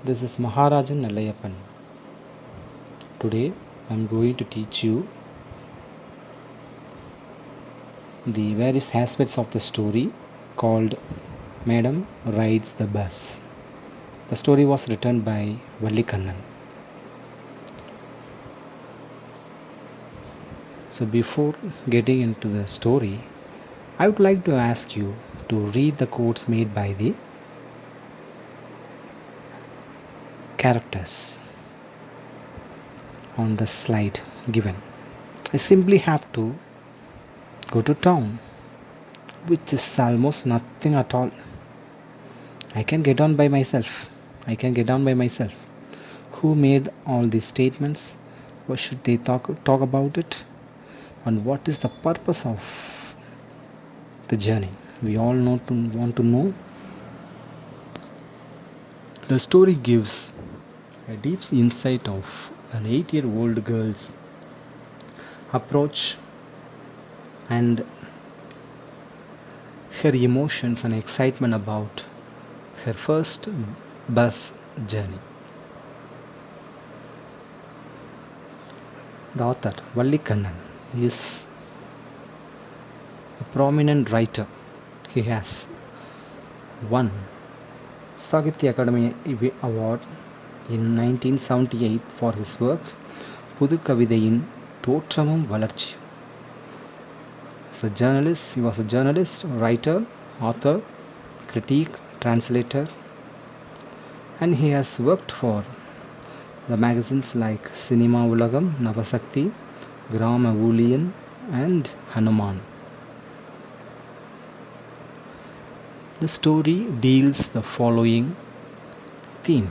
This is Maharajan Nalayappan. Today I am going to teach you the various aspects of the story called Madam Rides the Bus. The story was written by Vallikannan. So before getting into the story, I would like to ask you to read the quotes made by the characters on the slide given. I simply have to go to town, which is almost nothing at all. I can get on by myself. I can get on by myself. Who made all these statements? What should they talk about it? And what is the purpose of the journey? We all want to know. The story gives a deep insight of an 8-year-old girl's approach and her emotions and excitement about her first bus journey. The author, Vallikannan, is a prominent writer. He has won Sahitya Akademi Award in 1978 for his work புது கவிதையின் தோற்றமும் வளர்ச்சியும். He was a journalist, writer, author, critic, translator, and he has worked for the magazines like Cinema Ulagam, Navasakti, Grama Uliyan, and Hanuman. The story deals the following theme.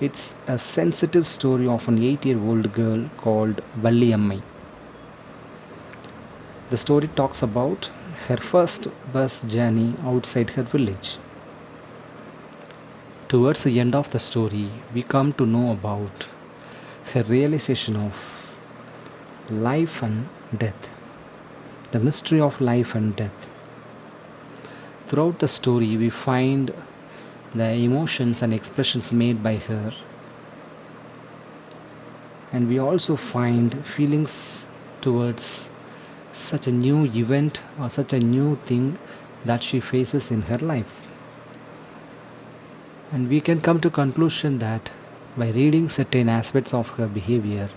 It's a sensitive story of an 8-year-old girl called Valli Ammai. The story talks about her first bus journey outside her village. Towards the end of the story, we come to know about her realization of life and death, the mystery of life and death. Throughout the story, we find the emotions and expressions made by her, and we also find feelings towards such a new event or such a new thing that she faces in her life. And we can come to conclusion that by reading certain aspects of her behavior,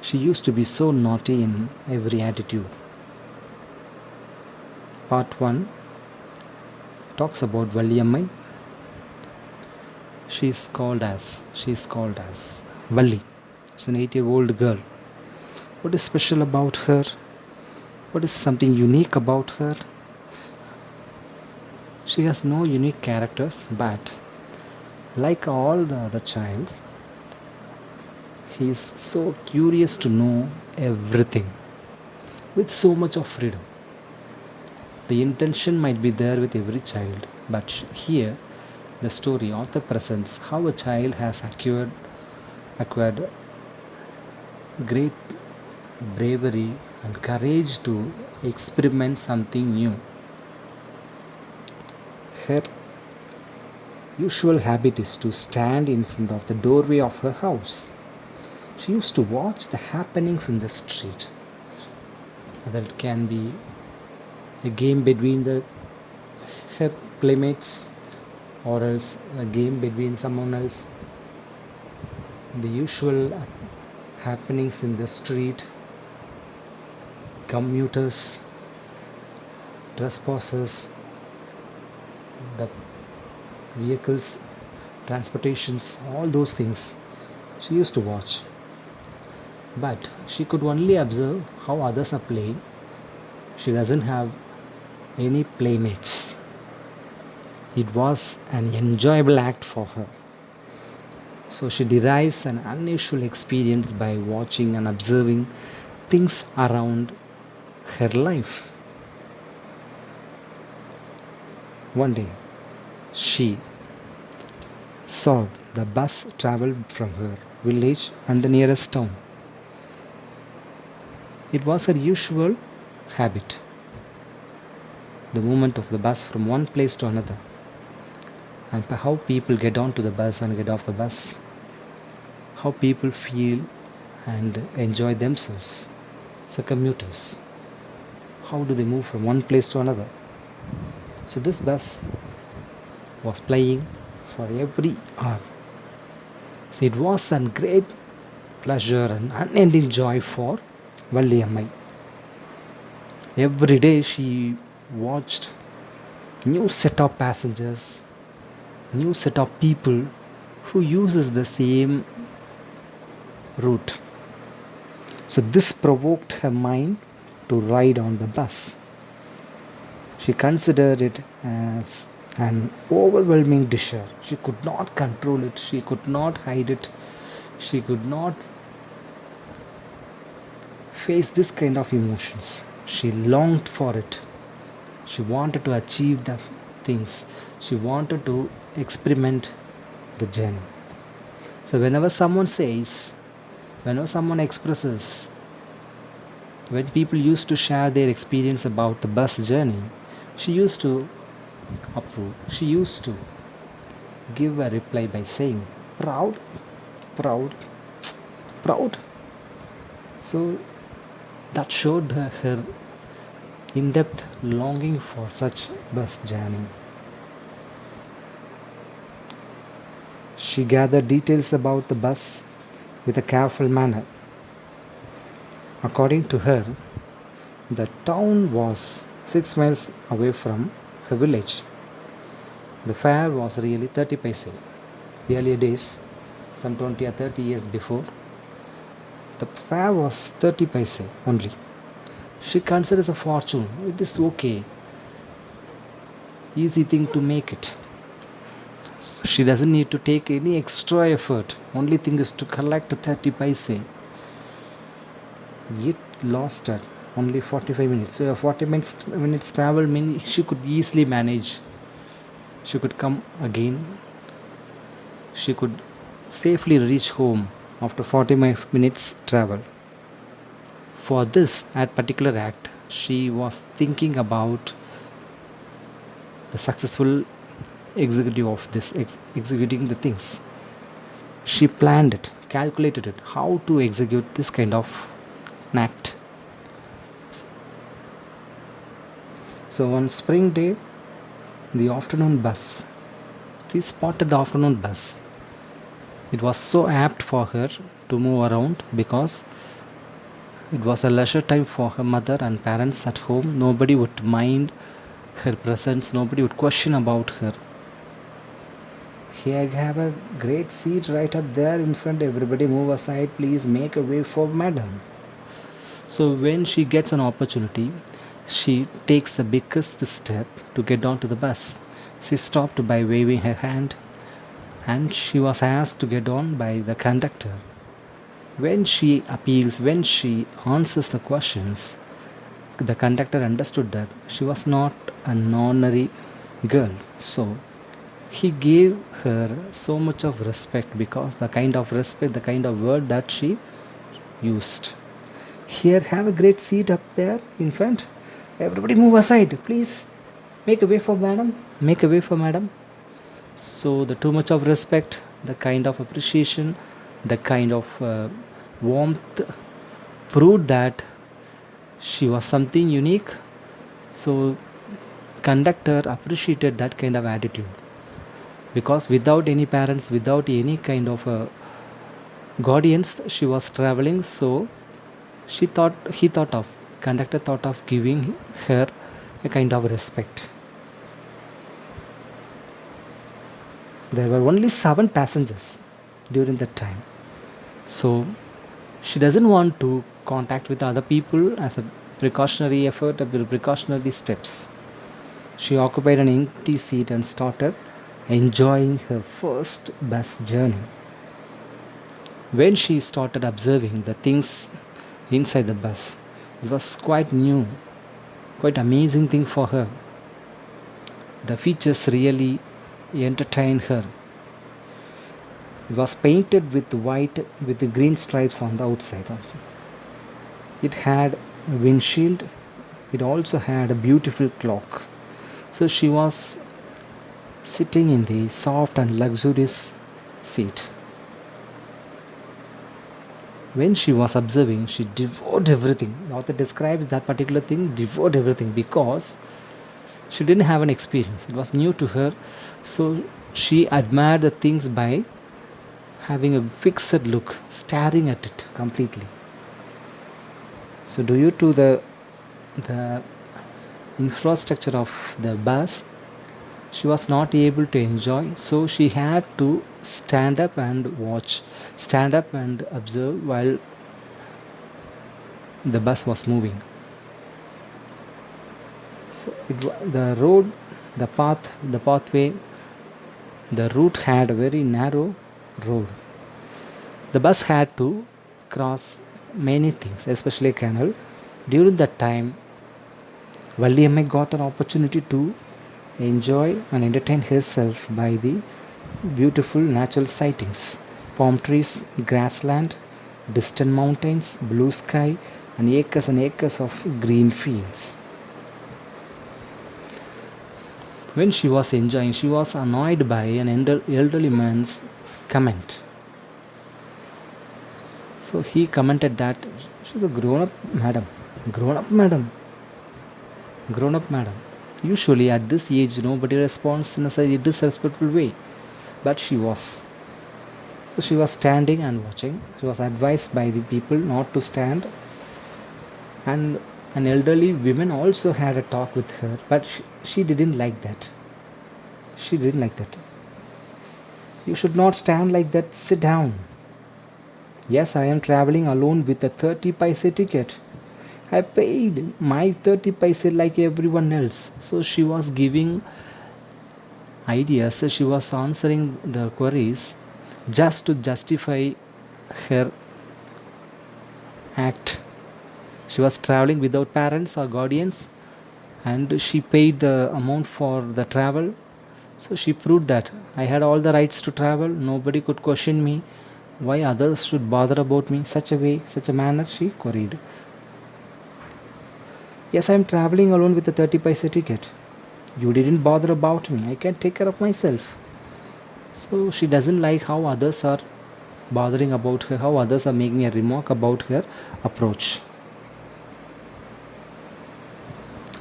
she used to be so naughty in every attitude. Part 1 talks about Valli Ammai. She is called as Valli. She's an 8-year-old girl. What is special about her? What is something unique about her? She has no unique characters, but like all the other childs, he is so curious to know everything with so much of freedom. The intention might be there with every child, but here the story author presents how a child has acquired great bravery and courage to experiment something new. Her usual habit is to stand in front of the doorway of her house. She used to watch the happenings in the street. Whether it can be a game between her playmates or else a game between someone else. The usual happenings in the street, commuters, trespassers, the vehicles, transportations, all those things she used to watch. But she could only observe how others are playing. She doesn't have any playmates. It was an enjoyable act for her. So she derives an unusual experience by watching and observing things around her life. One day, she saw the bus travel from her village and the nearest town. It was her usual habit, the movement of the bus from one place to another. and how people get onto the bus and get off the bus, how people feel and enjoy themselves. So, commuters, how do they move from one place to another? So, this bus was playing for every hour. So, it was a great pleasure and unending joy for Valliammai. Every day she watched new set of passengers, new set of people who uses the same route. So this provoked her mind to ride on the bus. She considered it as an overwhelming desire. She could not control it, she could not hide it, she could not face this kind of emotions. She longed for it. She wanted to achieve the things. She wanted to experiment the journey. So whenever someone says, whenever someone expresses, when people used to share their experience about the bus journey, she used to approve. She used to give a reply by saying, proud, proud, proud. So that showed her in-depth longing for such bus journey. She gathered details about the bus with a careful manner. According to her, the town was 6 miles away from her village. The fare was really 30 paise. Earlier days, some 20 or 30 years before, the fare was 30 paise only. She considers a fortune. It is okay. Easy thing to make it. She doesn't need to take any extra effort. Only thing is to collect 30 paise. It lost her only 45 minutes. So 40 minutes travel means she could easily manage. She could come again. She could safely reach home after 40 minutes travel. For this at particular act, she was thinking about the successful executive of this executing the things. She planned it, calculated it, how to execute this kind of an act. So one spring day, the afternoon bus. She spotted the afternoon bus. It was so apt for her to move around because it was a leisure time for her mother and parents at home. Nobody would mind her presence, nobody would question about her. Here I have a great seat right up there in front. Everybody move aside, please make a way for madam. So when she gets an opportunity, she takes the biggest step to get onto the bus. She stopped by waving her hand and she was asked to get on by the conductor. When she appeals, when she answers the questions, the conductor understood that she was not an ordinary girl. So he gave her so much of respect because the kind of respect, the kind of word that she used. Here, have a great seat up there in front. Everybody move aside, please. Make a way for madam. Make a way for madam. So the too much of respect, the kind of appreciation, the kind of warmth proved that she was something unique. So conductor appreciated that kind of attitude because without any parents, without any kind of guardians, she was traveling. So conductor thought of giving her a kind of respect. There were only 7 passengers during that time. So she doesn't want to contact with other people as a precautionary effort, or precautionary steps. She occupied an empty seat and started enjoying her first bus journey. When she started observing the things inside the bus, it was quite new, quite amazing thing for her. The features really entertained her. It was painted with white with the green stripes on the outside. It had a windshield. It also had a beautiful clock. So she was sitting in the soft and luxurious seat. When she was observing, she devoured everything. The author describes that particular thing, devoured everything, because she didn't have an experience. It was new to her, so she admired the things by having a fixed look, staring at it completely. So, due to the infrastructure of the bus, she was not able to enjoy, so she had to stand up and watch, stand up and observe while the bus was moving. So the road, the path, the pathway, the route had a very narrow road. The bus had to cross many things, especially a canal. During that time, Valliyamai got an opportunity to enjoy and entertain herself by the beautiful natural sightings, palm trees, grassland, distant mountains, blue sky, and acres of green fields. When she was enjoying, she was annoyed by an elderly man's comment. So he commented that she's a grown up madam, grown up madam, grown up madam. Usually at this age, nobody responds in a disrespectful way, but she was. So she was standing and watching. She was advised by the people not to stand, and an elderly woman also had a talk with her, but she didn't like that. She didn't like that. You should not stand like that, sit down. Yes, I am traveling alone with a 30 paise ticket. I paid my 30 paise like everyone else. So she was giving ideas, so she was answering the queries just to justify her act. She was traveling without parents or guardians, and she paid the amount for the travel. So she proved that I had all the rights to travel, nobody could question me. Why others should bother about me? Such a way, such a manner, she queried. Yes, I am traveling alone with a 30 paise ticket. You didn't bother about me. I can take care of myself. So she doesn't like how others are bothering about her, how others are making a remark about her approach.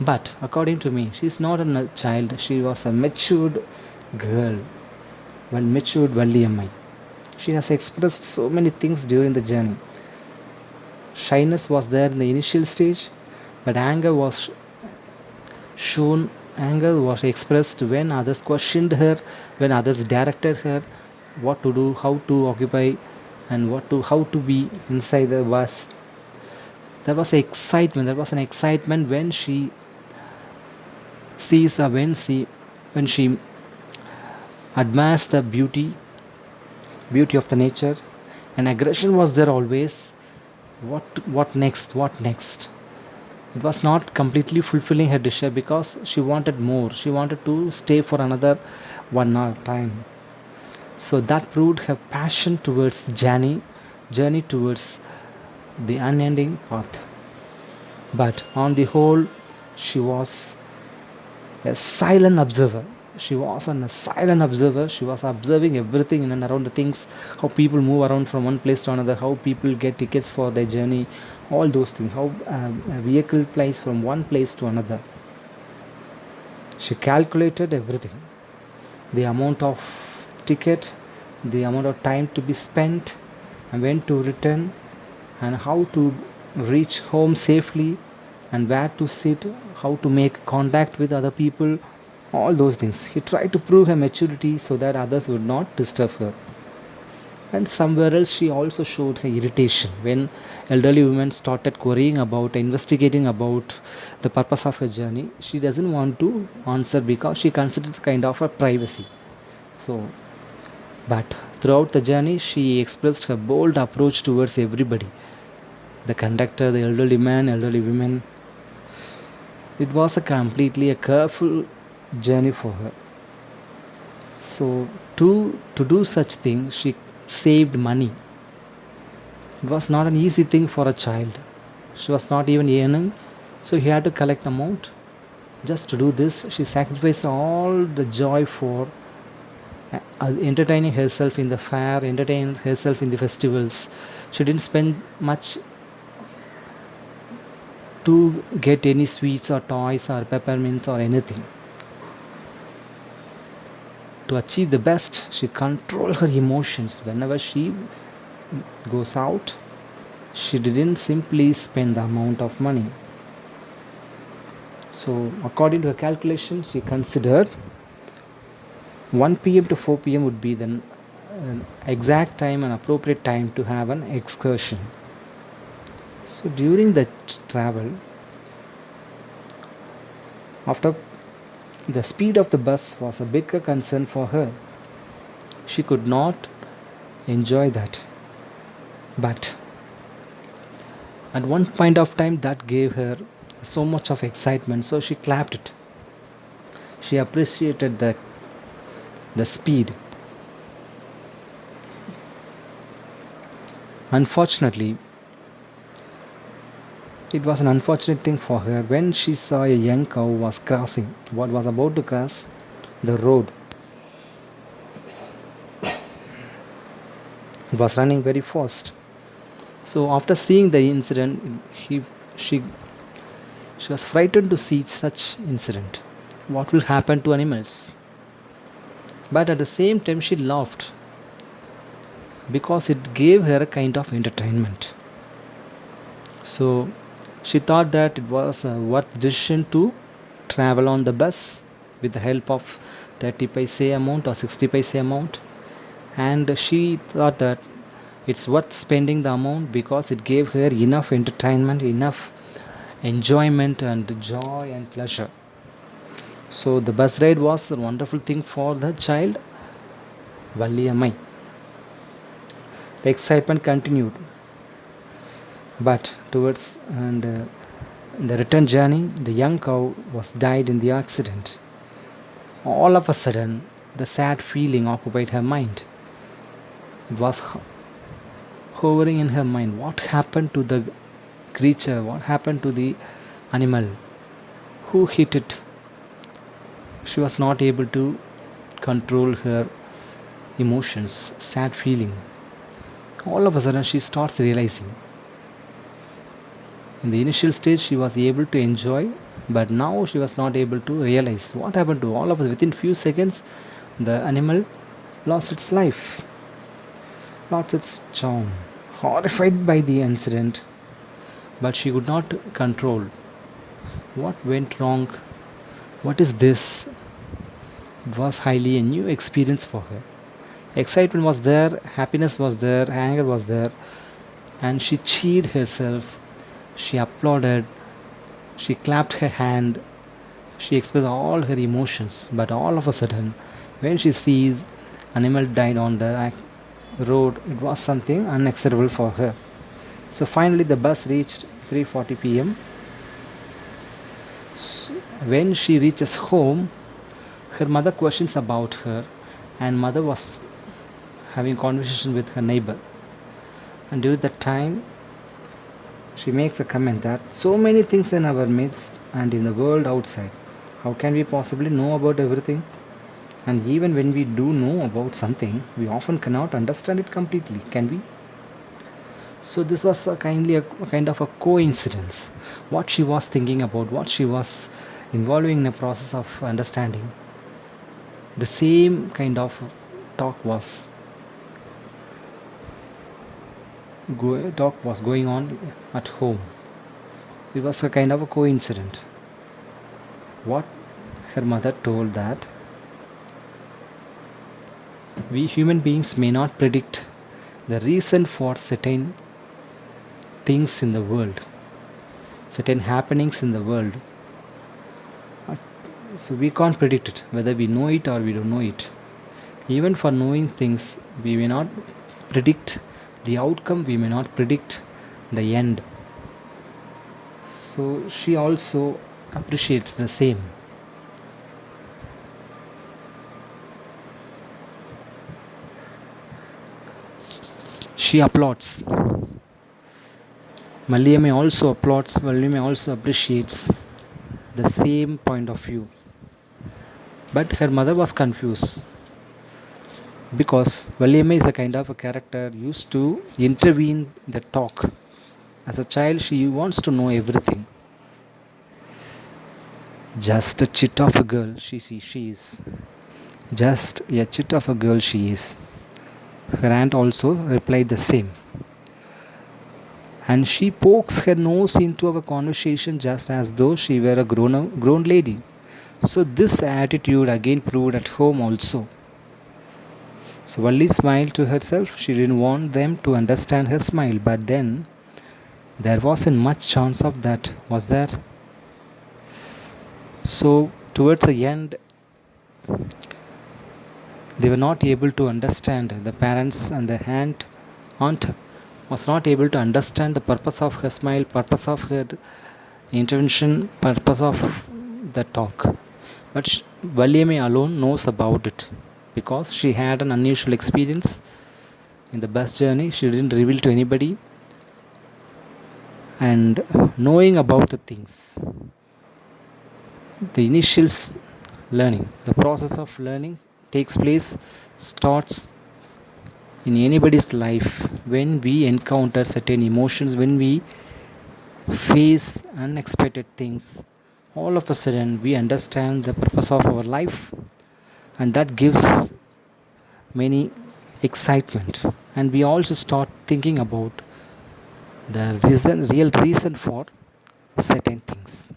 But according to me, she's not a child, she was a matured girl, well matured Valliyamai. She has expressed so many things during the journey. Shyness was there in the initial stage, but shown, anger was expressed when others questioned her, when others directed her what to do, how to occupy, and how to be inside the bus. There was excitement. There was an excitement when she sees, when she admires the beauty of the nature, and aggression was there always. What next? What next? It was not completely fulfilling her desire because she wanted more. She wanted to stay for another 1 hour time. So that proved her passion towards journey towards the unending path. But on the whole, she was a silent observer. She was a silent observer. She was observing everything in and around the things, how people move around from one place to another, how people get tickets for their journey, all those things, how a vehicle flies from one place to another. She calculated everything, the amount of ticket, the amount of time to be spent, and when to return, and how to reach home safely, and where to sit, how to make contact with other people, all those things. He tried to prove her maturity so that others would not disturb her. And somewhere else, she also showed her irritation when elderly women started querying about, investigating about the purpose of her journey. She doesn't want to answer because she considers kind of a privacy. So, but throughout the journey, she expressed her bold approach towards everybody, the conductor, the elderly man, elderly women. It was a completely a careful journey for her. So to do such things, she saved money. It was not an easy thing for a child. She was not even earning, so he had to collect amount just to do this. She sacrificed all the joy for entertaining herself in the fair, entertaining herself in the festivals. She didn't spend much to get any sweets or toys or peppermints or anything. To achieve the best, she controlled her emotions. Whenever she goes out, she didn't simply spend the amount of money. So, according to her calculation, she considered 1 p.m. to 4 p.m. would be the exact time and appropriate time to have an excursion. So, during the travel, after the speed of the bus was a bigger concern for her. She could not enjoy that. But at one point of time, that gave her so much of excitement, so she clapped it. She appreciated the speed. Unfortunately, it was an unfortunate thing for her when she saw a young cow was about to cross the road. It was running very fast. So after seeing the incident, he she she was frightened to see such incident. What will happen to animals? But at the same time, she laughed because it gave her a kind of entertainment. So she thought that it was a worth decision to travel on the bus with the help of 30 paise amount or 60 paise amount, and she thought that it's worth spending the amount because it gave her enough entertainment, enough enjoyment and joy and pleasure. So the bus ride was a wonderful thing for the child Valliyamai. The excitement continued, but towards the return journey, the young cow was died in the accident. All of a sudden, the sad feeling occupied her mind. It was hovering in her mind. What happened to the creature? What happened to the animal? Who hit it? She was not able to control her emotions, sad feeling. All of a sudden, she starts realizing. In the initial stage, she was able to enjoy, but now she was not able to realize what happened to all of us. Within few seconds, the animal lost its life, lost its charm. Horrified by the incident, but she could not control. What went wrong? What is this? It was highly a new experience for her. Excitement was there, happiness was there, anger was there, and she cheered herself. She applauded, she clapped her hand, she expressed all her emotions. But all of a sudden, when she sees animal died on the road, it was something unacceptable for her. So finally, the bus reached 3:40 p.m. When she reaches home, her mother questions about her, and mother was having conversation with her neighbor. And during that time, she makes a comment that so many things in our midst and in the world outside. How can we possibly know about everything? And even when we do know about something, we often cannot understand it completely, can we? So this was a kind of a coincidence. What she was thinking about, what she was involving in a process of understanding, the same kind of talk was going on at home. It was a kind of a coincidence. What her mother told that we human beings may not predict the reason for certain things in the world, certain happenings in the world. So we can't predict it, whether we know it or we don't know it. Even for knowing things, we may not predict the outcome, we may not predict the end. So she also appreciates the same. She applauds. Valliyamai also appreciates the same point of view. But her mother was confused. because Valiame is a kind of a character used to intervene the talk. As a child, she wants to know everything. Just a chit of a girl she is. Just a chit of a girl she is. Her aunt also replied the same. And she pokes her nose into our conversation just as though she were a grown lady. So this attitude again proved at home also. So Valli smiled to herself. She didn't want them to understand her smile, but then there wasn't much chance of that, was there? So towards the end, they were not able to understand. The parents and the aunt was not able to understand the purpose of her smile, purpose of her intervention, purpose of the talk. But Valiame alone knows about it because she had an unusual experience in the bus journey. She didn't reveal to anybody, and knowing about the things, the initial learning, the process of learning takes place, starts in anybody's life when we encounter certain emotions, when we face unexpected things. All of a sudden, we understand the purpose of our life, and that gives many excitement. And we also start thinking about the real reason for certain things.